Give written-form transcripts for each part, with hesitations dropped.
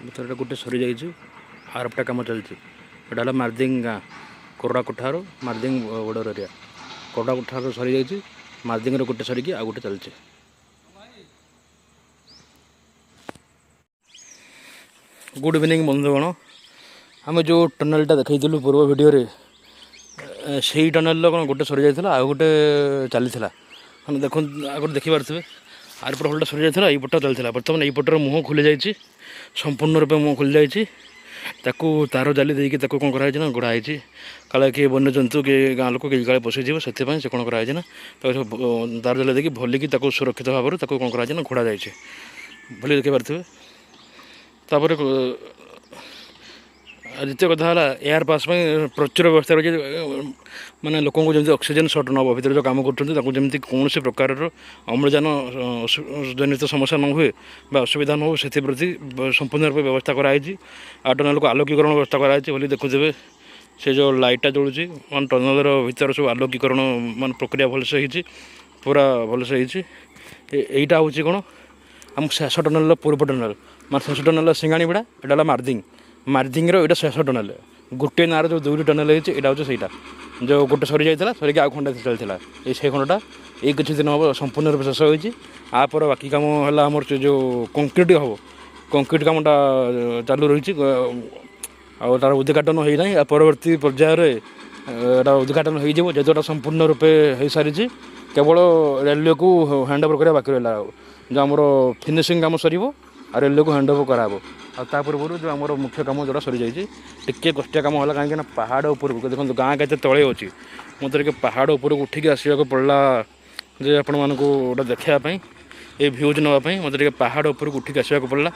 ଭିତରେ ଗୋଟେ ସରି ଯାଇଛି ଆରପଟା କାମ ଚାଲିଛି। ଏଇଟା ହେଲା ମାର୍ଦିଙ୍ଗ ଗାଁ କୋରଡ଼ା କୋଠାରୁ ମାର୍ଦିଙ୍ଗ ବର୍ଡ଼ର ଏରିଆ। କୋରଡ଼ା କୋଠାରୁ ସରିଯାଇଛି, ମାର୍ଦିଙ୍ଗର ଗୋଟେ ସରିକି ଆଉ ଗୋଟେ ଚାଲିଛି। गुड इवनिंग बंधुगण, आम जो टनेलटा देखा पूर्व भिडियो से टनेल कौन गोटे सरी जाता आ गए चली देख आगे देखिपे आरपट हलटा सरी जाता यपट चलता। बर्तमान यपटर मुह खोली जाइए, संपूर्ण रूप मुह खोली जाइए। तार जाली देकी कौन कराई ना गोड़ाई काले किए वन्य जंतु किए गाँ लोक किए काले पशिजी से कौन कराई ना तार जाली देकी भलिकी सुरक्षित भाव में कौन कराई ना घोड़ा जाइए भली देखिपे। तापर द्वितीय कथा है एयर पास में प्रचुर व्यवस्था रही माने लोक जमी ऑक्सीजन सर्ट न भर जो कम करमती कौन प्रकार अम्लजान जनित समस्या न हुए असुविधा न हो से प्रति संपूर्ण रूप व्यवस्था कराई। आ टनल को आलोकीकरण व्यवस्था कराई बोली देखुए से जो लाइटा जलूँ मान टनल भर सब आलोकीकरण मान प्रक्रिया भलसे पूरा भलसे यहीटा हूँ कौन आम शेष टनल पूर्व टनल मान शेष टनल सिंगाणीबिड़ा एटा मार्दिंग मार्दिंग यहाँ शेष टनल गोटे ना जो दुईट टनल यहाँ हूँ सहीटा जो गोटे सरी जाता सरिक आउ खंडा चलता ये से खंडा ये किसी दिन हम संपूर्ण रूप शेष होपर बाकी कम है आम जो कंक्रीट हम कंक्रीट कमटा चालू रही तार उद्घाटन होना परवर्ती पर्यायर उद्घाटन हो जेटा संपूर्ण रूपे हो सारी केवल रेलवे को हैंड ओवर करने बाकी रहा जो आम फिनिशिंग कम सर आ रेलवे को हैंड ओवर कराब आ पूर्व जो आम मुख्य कम जोड़ा सरी जाइए टिके कष्टिया कम है कहीं पहाड़ उपर देखो गाँ के तले अच्छी मतलब पहाड़ उपर उठिक आसवाक पड़ा जे आपण मानक गोटे देखापी ये भ्यूज नापी मतलब पहाड़ उपर उठिक आसवाक पड़ा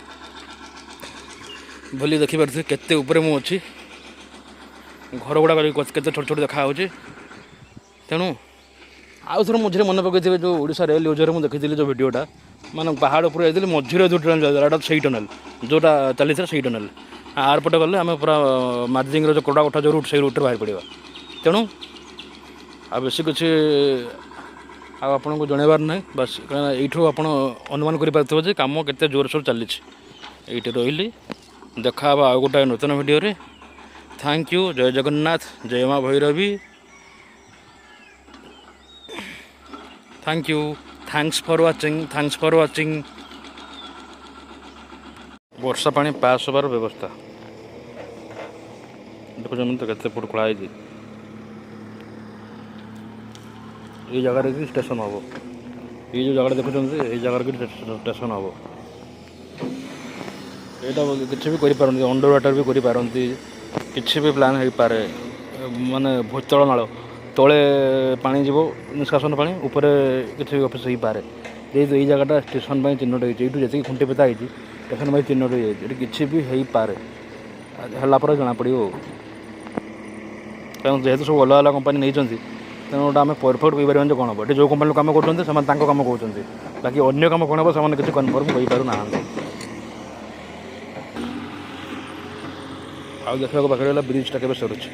भली देखिपे केते ऊपर मुझे घर गुड़ा के छोट छोट देखा तेणु आउ थोड़ा मझे मन पकड़े जो ओडिशा रेल न्यूज में देखी जो वीडियोटा माने पहाड़ उपर जाती मझीरे जो टनल जाता से टनल जोटा चली से टनल आरपटे गले आम पूरा मार्दिंग जो कोड़ा कोठा जो रूट से रूट बाहर पड़ा। तेणु आ बेसी किसी आपन को जनइबार ना बस कहीं आप अनुमान कर कम के जोरसोर चली ये रही देखा आ गोटे नूतन वीडियो रे। थैंक यू, जय जगन्नाथ, जय माँ Bhairavi. Thank you, thanks for watching. वर्षा पानी पास होबार व्यवस्था देखुन तो केते फुट खोला ये जगह कि स्टेशन हम ये जो जगह देखुं ये जगह कि स्टेशन हम यहाँ किसी भी करें अंडर वाटर भी करें किसी भी प्लान हो पारे माने भूतल नाल तले पानी जीव निष्कासन पानी ऊपर किसी भी ऑफिस हो पारे जेहतु ये जगहटा स्टेशन चिन्हट होती जी खुंटी पेता होती स्टेशन चिन्हट हो किसी भी हो पारे है जना पड़ो कारण जेहतु सब अलग अलग कंपानी नहीं तेणु गोटे आम परफेक्ट कहीपर जो कौन हम ये जो कंपानी कम कर कम कहते बाकी अन्य कम कौन हम किसी कन्फर्म हो पार ना आ देखा बाकी रहा ब्रिजटा केवे सरुची।